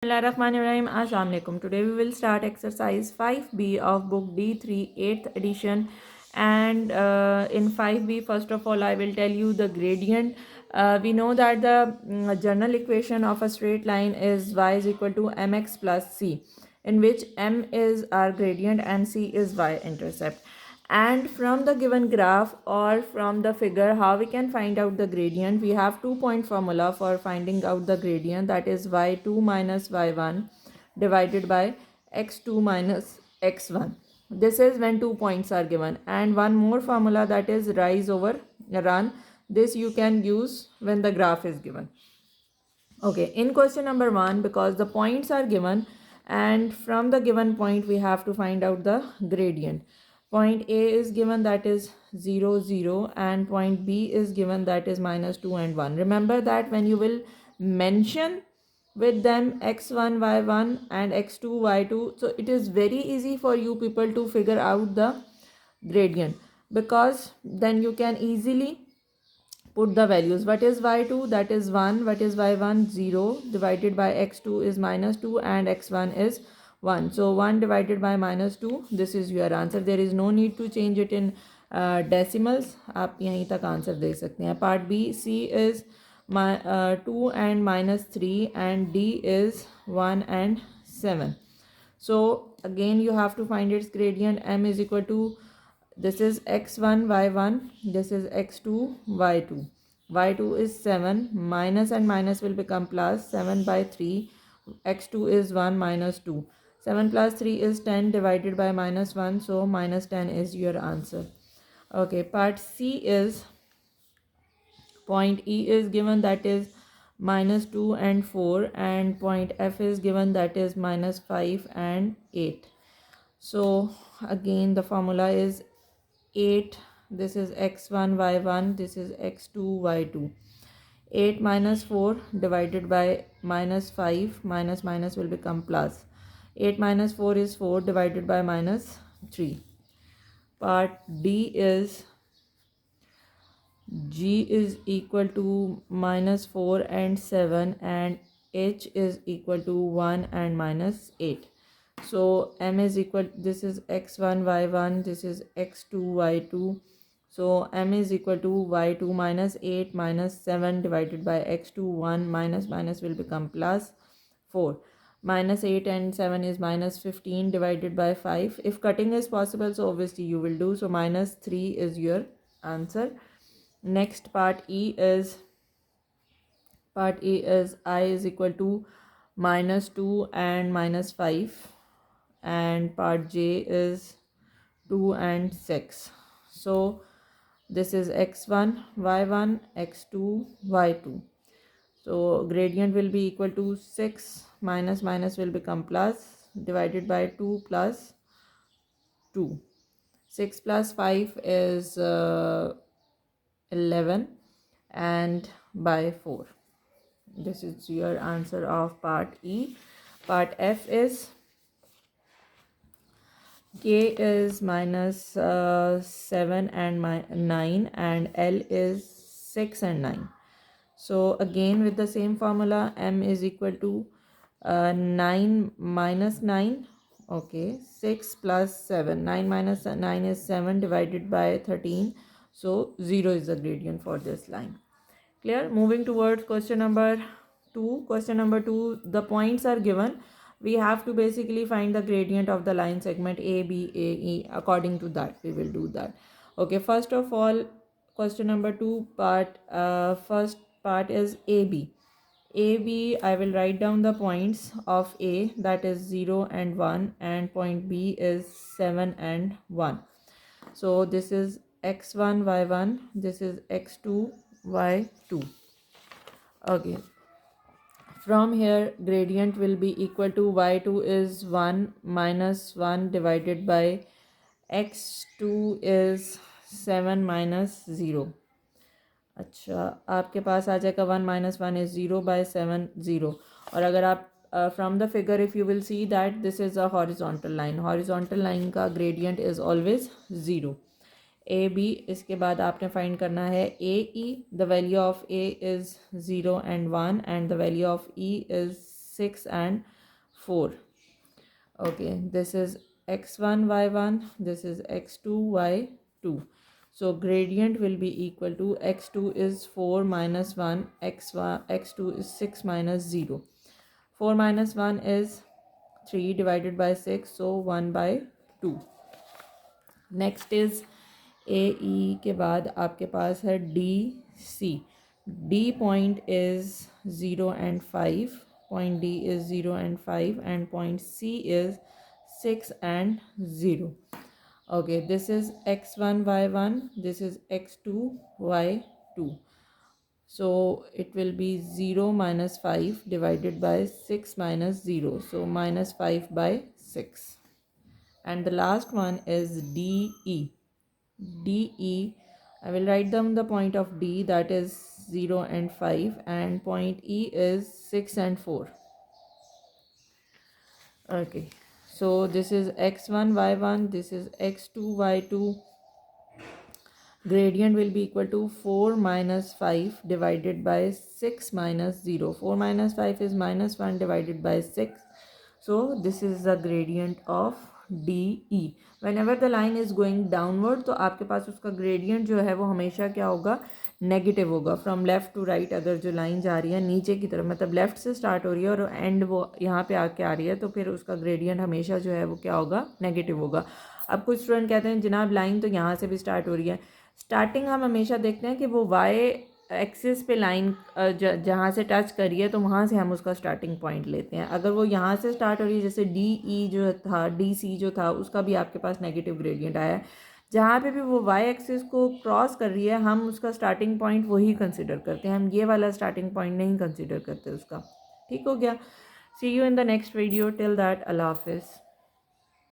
Bismillahirrahmanirrahim. Assalamu alaikum. Today we will start exercise 5B of book D3 8th edition, and in 5B first of all I will tell you the gradient. We know that the general equation of a straight line is y is equal to mx plus c, in which m is our gradient and c is y intercept. And from the given graph or from the figure, how we can find out the gradient? We have 2 point formula for finding out the gradient, that is y2 minus y1 divided by x2 minus x1. This is when 2 points are given. And one more formula, that is rise over run. This you can use when the graph is given. Okay, in question number 1, because the points are given and from the given point we have to find out the gradient. Point A is given, that is 0 0, and point B is given, that is minus 2 and 1. Remember that when you will mention with them x1 y1 and x2 y2, so it is very easy for you people to figure out the gradient, because then you can easily put the values. What is y2? That is 1. What is y1? 0 divided by x2 is minus 2 and x1 is 1. So 1 divided by minus 2, this is your answer. There is no need to change it in decimals. आप यहीं तक answer दे सकते हैं. Part B, C is 2 and minus 3 and D is 1 and 7. So again you have to find its gradient. M is equal to, this is x1 y1, this is x2 y2. Y2 is 7, minus and minus will become plus. 7 by 3, x2 is 1 minus 2. 7 plus 3 is 10 divided by minus 1, so minus 10 is your answer. Okay, part C is, point E is given, that is minus 2 and 4, and point F is given, that is minus 5 and 8. So again the formula is 8, this is x1 y1, this is x2 y2. 8 minus 4 divided by minus 5, minus minus will become plus. 8 minus 4 is 4 divided by minus 3. Part D is, G is equal to minus 4 and 7, and H is equal to 1 and minus 8. So M is equal, this is x1 y1, this is x2 y2. So M is equal to y2 minus 8 minus 7 divided by x2 1, minus minus will become plus 4. Minus 8 and 7 is minus 15 divided by 5. If cutting is possible, so obviously you will do. So minus 3 is your answer. Next, part E is, I is equal to minus 2 and minus 5, and part J is 2 and 6. So this is x1 y1 x2 y2. So gradient will be equal to 6, minus minus will become plus, divided by 2 plus 2. 6 plus 5 is 11, and by 4. This is your answer of part E. Part F is, K is minus 7 and 9, and L is 6 and 9. So again with the same formula, M is equal to 9 minus 9. Okay, 6 plus 7. 9 minus 9 is 7 divided by 13. So 0 is the gradient for this line. Clear? Moving towards question number 2. Question number 2, the points are given. We have to basically find the gradient of the line segment A, B, A, E. According to that, we will do that. Okay, first of all, question number 2 part, first part is AB. AB, I will write down the points of A, that is 0 and 1, and point B is 7 and 1. So this is x1 y1, this is x2 y2. Okay, from here gradient will be equal to y2 is 1 minus 1 divided by x2 is 7 minus 0. अच्छा, आपके पास आ जाएगा 1 minus 1 is 0 by 7 0. और अगर आप from the figure if you will see that this is a horizontal line का gradient is always 0. A B, इसके बाद आपने फाइंड करना है A E. The value of A is 0 and 1 and the value of E is 6 and 4. Okay, this is x1 y1, this is x2 y2. So gradient will be equal to x2 is 4 minus 1, x2 is 6 minus 0. 4 minus 1 is 3 divided by 6, so 1 by 2. Next is A E के बाद आपके पास है D C. D point is 0 and 5. Point D is 0 and 5 and point C is 6 and 0. Okay, this is x1 y1, this is x2 y2. So it will be 0 minus 5 divided by 6 minus 0, so minus 5 by 6. And the last one is DE. DE, I will write down the point of D, that is 0 and 5, and point E is 6 and 4. Okay, so this is x1 y1, this is x2 y2. Gradient will be equal to 4 minus 5 divided by 6 minus 0. 4 minus 5 is minus 1 divided by 6. So this is the gradient of DE. Whenever the line is going downward, तो आपके पास उसका gradient जो है वो हमेशा क्या होगा, negative होगा. फ्रॉम लेफ्ट टू राइट अगर जो लाइन जा रही है नीचे की तरफ, मतलब लेफ्ट से स्टार्ट हो रही है और एंड वो यहाँ पे आके आ रही है, तो फिर उसका ग्रेडियंट हमेशा जो है वो क्या होगा, नेगेटिव होगा. अब कुछ स्टूडेंट कहते हैं जनाब लाइन तो यहाँ से भी स्टार्ट हो रही है. स्टार्टिंग हम हमेशा देखते हैं कि वो वाई एक्सिस पे लाइन जहाँ से टच करी है तो वहाँ से हम उसका स्टार्टिंग पॉइंट लेते हैं. अगर वो यहाँ से स्टार्ट हो रही है, जैसे डी ई जो था, डी सी जो था, उसका भी आपके पास नेगेटिव ग्रेडियंट आया है. जहाँ पे भी वो वाई एक्सिस को क्रॉस कर रही है, हम उसका स्टार्टिंग पॉइंट वही कंसिडर करते हैं, हम ये वाला स्टार्टिंग पॉइंट नहीं कंसिडर करते उसका. ठीक हो गया. See you in the next video. Till that, अल्लाह हाफिज़.